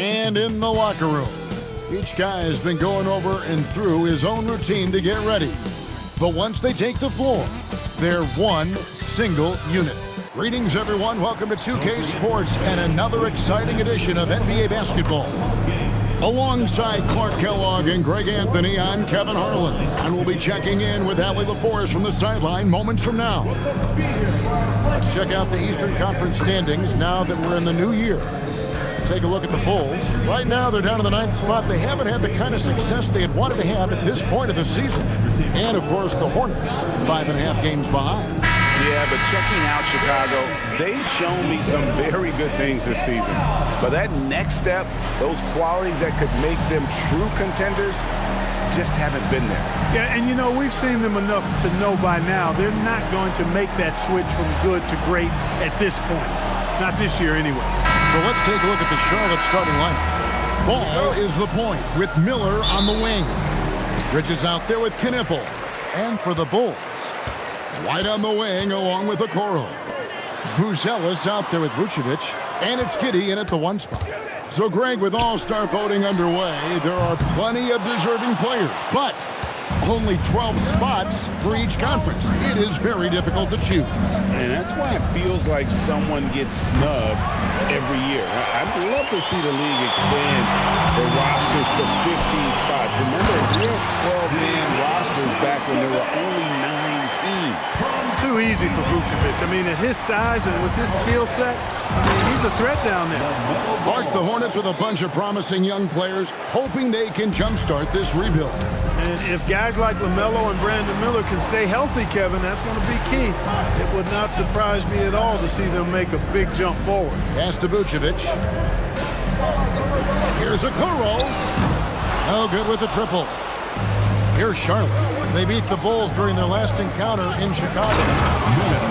And in the locker room, each guy has been going over and through his own routine to get ready. But once they take the floor, they're one single unit. Greetings, everyone. Welcome to 2K Sports and another exciting edition of NBA basketball. Alongside Clark Kellogg and Greg Anthony, I'm Kevin Harlan, and we'll be checking in with Allie LaForest from the sideline moments from now. Let's check out the Eastern Conference standings now that we're in the new year. Take a look at the Bulls. Right now, they're down in the 9th spot. They haven't had the kind of success they had wanted to have at this point of the season. And, of course, the Hornets, 5.5 games behind. Yeah, but checking out Chicago, they've shown me some very good things this season. But that next step, those qualities that could make them true contenders, just haven't been there. Yeah, and you know, we've seen them enough to know by now they're not going to make that switch from good to great at this point. Not this year, anyway. So let's take a look at the Charlotte starting lineup. Ball is the point with Miller on the wing. Bridges out there with Knipple. And for the Bulls, White on the wing along with Okoro. Buzelis out there with Vucevic. And it's Giddey in at the 1 spot. So, Greg, with all-star voting underway, there are plenty of deserving players, but only 12 spots for each conference. It is very difficult to choose. And that's why it feels like someone gets snubbed every year. I'd love to see the league expand the rosters to 15 spots. Remember, we had 12-man rosters back when there were only 9 teams. Too easy for Vucevic. I mean, at his size and with his skill set, I mean, he's a threat down there. Clark, the Hornets with a bunch of promising young players, hoping they can jumpstart this rebuild. And if guys like lemelo and Brandon Miller can stay healthy, Kevin, that's going to be key. It would not surprise me at all to see them make a big jump forward. Pass to Vucevic. Here's Okoro. No good with the triple. Here's Charlotte. They beat the Bulls during their last encounter in Chicago.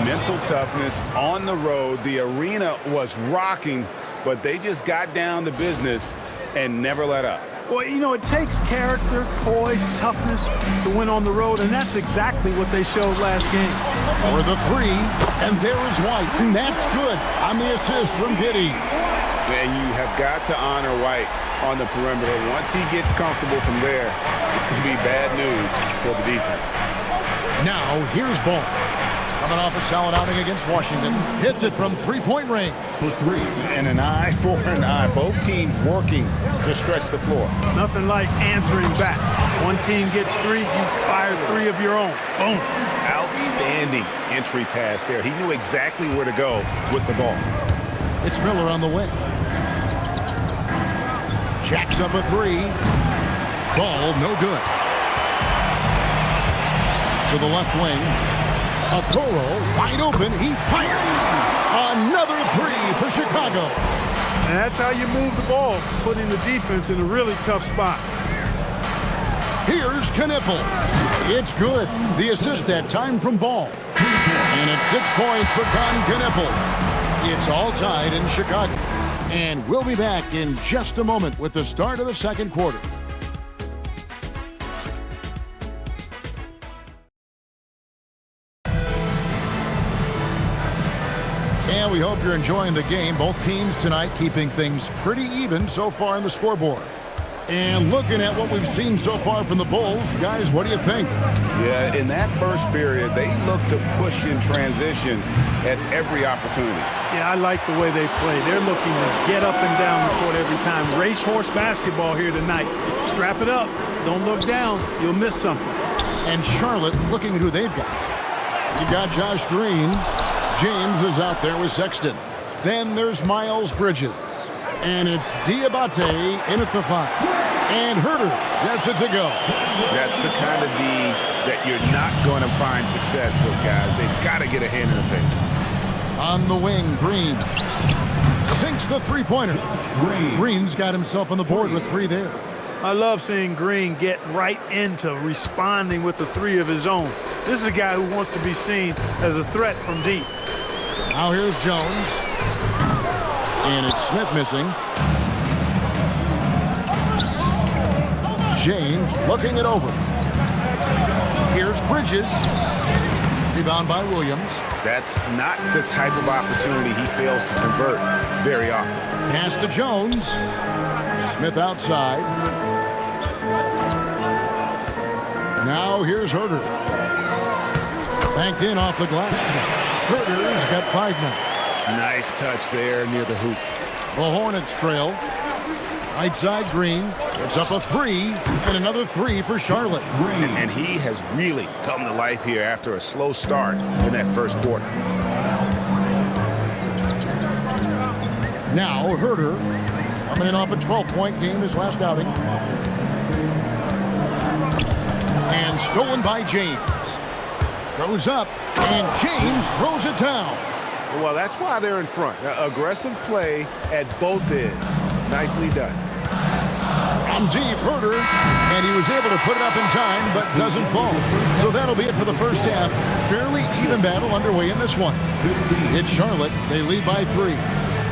Mental toughness on the road. The arena was rocking, but they just got down to business and never let up. Well, you know, it takes character, poise, toughness to win on the road, and that's exactly what they showed last game. For the 3, and there is White, and that's good on the assist from Giddey. And you have got to honor White on the perimeter. Once he gets comfortable from there, it's going to be bad news for the defense. Now, here's Ball. Coming off a solid outing against Washington. Hits it from three-point range. For 3. And an eye for an eye. Both teams working to stretch the floor. Nothing like answering back. One team gets 3, you fire 3 of your own. Boom. Outstanding entry pass there. He knew exactly where to go with the ball. It's Miller on the wing. Jacks up a 3. Ball no good. To the left wing. Okoro wide open. He fires. Another 3 for Chicago. And that's how you move the ball, putting the defense in a really tough spot. Here's Knipple. It's good. The assist that time from Ball. And it's 6 points for Knipple. It's all tied in Chicago. And we'll be back in just a moment with the start of the second quarter. And we hope you're enjoying the game. Both teams tonight keeping things pretty even so far on the scoreboard. And looking at what we've seen so far from the Bulls, guys, what do you think? Yeah, in that first period, they looked to push in transition at every opportunity. Yeah, I like the way they play. They're looking to get up and down the court every time. Racehorse basketball here tonight. Strap it up. Don't look down. You'll miss something. And Charlotte looking at who they've got. You got Josh Green. James is out there with Sexton. Then there's Miles Bridges. And it's Diabate in at the 5. And Herter gets it to go. That's the kind of D that you're not going to find success with, guys. They've got to get a hand in the face. On the wing, Green sinks the three-pointer. Green's got himself on the board with 3 there. I love seeing Green get right into responding with the 3 of his own. This is a guy who wants to be seen as a threat from deep. Now here's Jones. And it's Smith missing. James looking it over. Here's Bridges. Rebound by Williams. That's not the type of opportunity he fails to convert very often. Pass to Jones. Smith outside. Now here's Herder. Banked in off the glass. Herder's got 5 now. Nice touch there near the hoop. The Hornets trail. Right side Green. It's up a 3, and another 3 for Charlotte. And he has really come to life here after a slow start in that first quarter. Now Herder, coming in off a 12-point game his last outing. And stolen by James. Goes up, and James throws it down. Well, that's why they're in front. Aggressive play at both ends. Nicely done. From deep, Herder, and he was able to put it up in time, but doesn't fall. So that'll be it for the first half. Fairly even battle underway in this one. It's Charlotte. They lead by 3.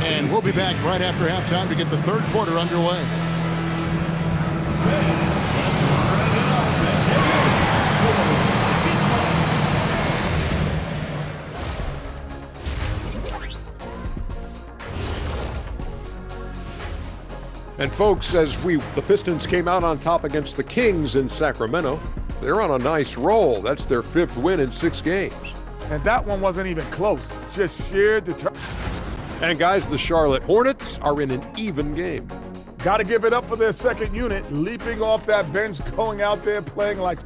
And we'll be back right after halftime to get the third quarter underway. And folks, as the Pistons came out on top against the Kings in Sacramento, they're on a nice roll. That's their 5th win in 6 games. And that one wasn't even close. Just sheer determination. And guys, the Charlotte Hornets are in an even game. Got to give it up for their second unit, leaping off that bench, going out there playing like...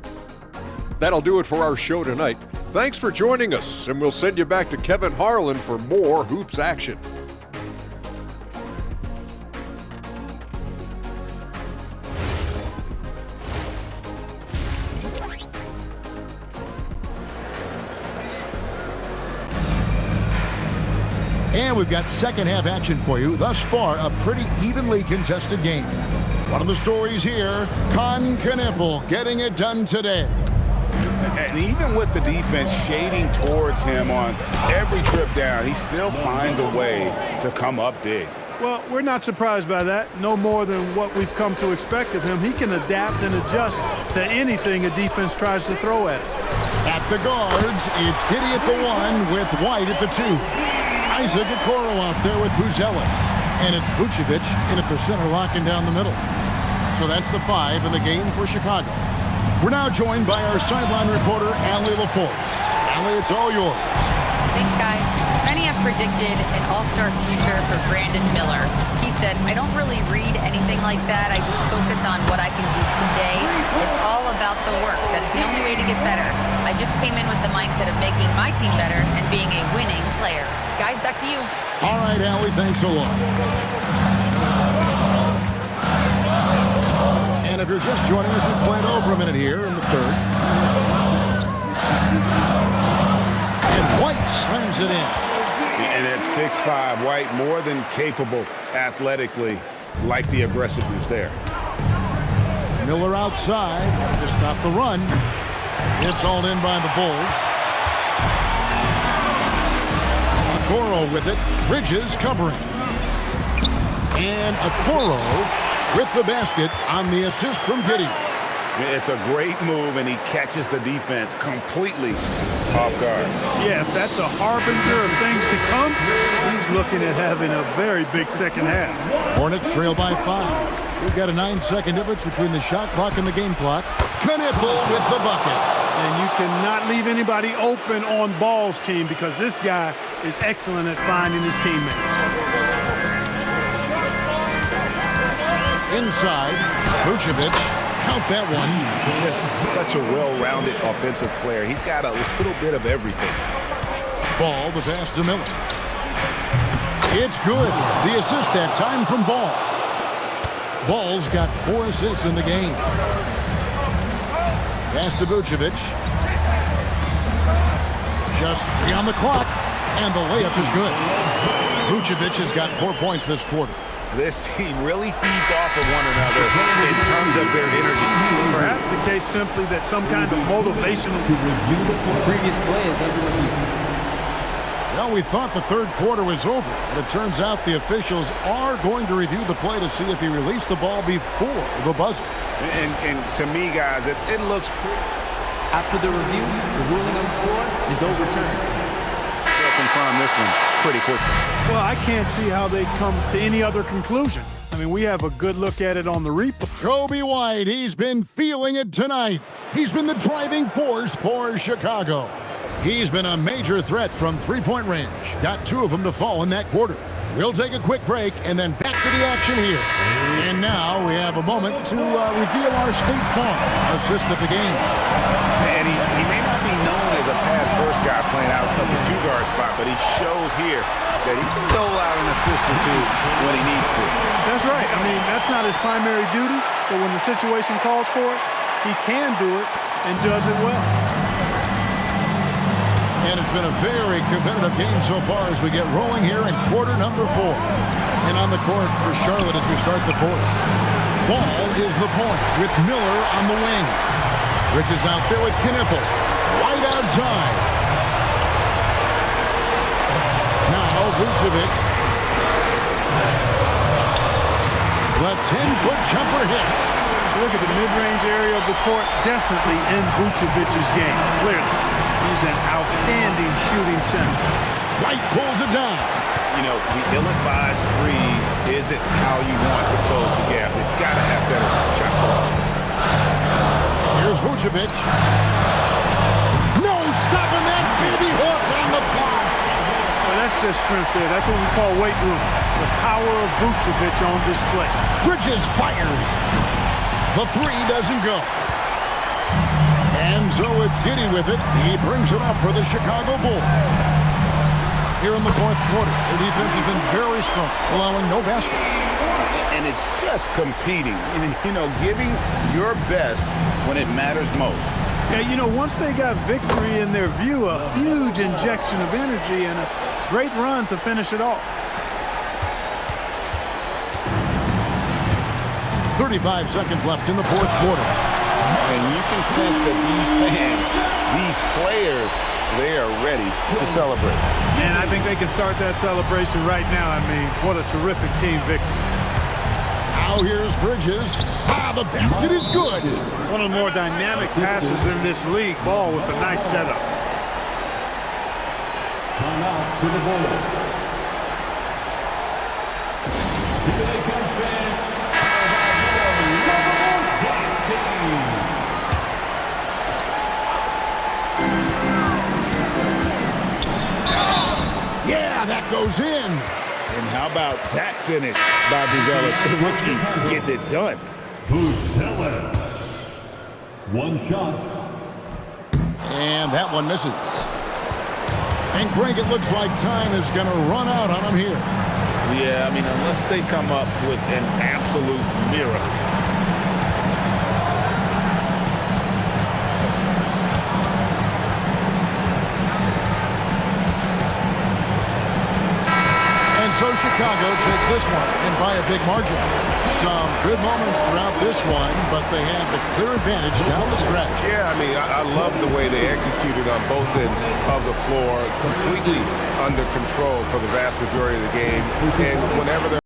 That'll do it for our show tonight. Thanks for joining us, and we'll send you back to Kevin Harlan for more hoops action. And we've got second half action for you. Thus far, a pretty evenly contested game. One of the stories here, Con Knippel getting it done today. And even with the defense shading towards him on every trip down, he still finds a way to come up big. Well, we're not surprised by that. No more than what we've come to expect of him. He can adapt and adjust to anything a defense tries to throw at him. At the guards, it's Giddey at the 1 with White at the 2. Isaac Okoro out there with Buzelis. And it's Vucevic in at the center, locking down the middle. So that's the 5 in the game for Chicago. We're now joined by our sideline reporter, Allie LaForce. Allie, it's all yours. Thanks, guys. Many have predicted an all-star future for Brandon Miller. He said, I don't really read anything like that. I just focus on what I can do today. It's all about the work. That's the only way to get better. I just came in with the mindset of making my team better and being a winning player. Guys, back to you. All right, Allie, thanks a lot. And if you're just joining us, we played over a minute here in the third. And White slams it in. And at 6'5", White more than capable athletically, like the aggressiveness there. Miller outside to stop the run. It's hauled in by the Bulls. Okoro with it. Bridges covering. And Okoro with the basket on the assist from Giddey. It's a great move, and he catches the defense completely off guard. Yeah, if that's a harbinger of things to come, he's looking at having a very big second half. Hornets trail by 5. We've got a 9-second difference between the shot clock and the game clock. Knippel with the bucket. And you cannot leave anybody open on Ball's team because this guy is excellent at finding his teammates. Inside, Vucevic. Count that one. Just such a well-rounded offensive player. He's got a little bit of everything. Ball, the pass to Miller. It's good. The assist that time from Ball. Ball's got 4 assists in the game. Pass to Vucevic. Just 3 on the clock, and the layup is good. Vucevic has got 4 points this quarter. This team really feeds off of one another in terms of their energy. Perhaps the case simply that some kind of motivational... Previous plays under review. Well, we thought the third quarter was over, but it turns out the officials are going to review the play to see if he released the ball before the buzzer. And to me, guys, it looks pretty... After the review, the ruling on the floor is overturned. They'll confirm this one pretty quickly. Well, I can't see how they'd come to any other conclusion. I mean, we have a good look at it on the replay. Kobe White, he's been feeling it tonight. He's been the driving force for Chicago. He's been a major threat from three-point range. Got 2 of them to fall in that quarter. We'll take a quick break and then back to the action here. And now we have a moment to reveal our State Farm assist of the game. And he may not be known as a pass-first guy playing out of the 2-guard spot, but he shows here that he can dole out an assist or 2 when he needs to. That's right. I mean, that's not his primary duty, but when the situation calls for it, he can do it and does it well. And it's been a very competitive game so far as we get rolling here in quarter number 4. And on the court for Charlotte as we start the 4th. Ball is the point with Miller on the wing. Bridges out there with Knipple. Right outside. Now Vucevic. The 10-foot jumper hits. Look at the mid-range area of the court. Definitely in Vucevic's game, clearly. He's an outstanding shooting center. White pulls it down. You know, the ill-advised threes isn't how you want to close the gap. You've got to have better shot selection. Here's Vucevic. No stopping that baby hook on the fly. Well, that's just strength there. That's what we call weight room. The power of Vucevic on display. Bridges fires. The 3 doesn't go. And so it's Giddey with it. He brings it up for the Chicago Bulls. Here in the 4th quarter, their defense has been very strong, allowing no baskets. And it's just competing, you know, giving your best when it matters most. Yeah, you know, once they got victory in their view, a huge injection of energy and a great run to finish it off. 35 seconds left in the 4th quarter. And you can sense that these fans, these players, they are ready to celebrate. And I think they can start that celebration right now. I mean, what a terrific team victory. Now here's Bridges. The basket is good. One of the more dynamic passers in this league. Ball with a nice setup. Yeah, that goes in. And how about that finish by Buzelis, the rookie, getting it done. Buzelis. One shot. And that one misses. And Greg, it looks like time is going to run out on him here. Yeah, I mean, unless they come up with an absolute miracle. So Chicago takes this one, and by a big margin. Some good moments throughout this one, but they had the clear advantage down the stretch. Yeah, I mean, I love the way they executed on both ends of the floor, completely under control for the vast majority of the game. And whenever they're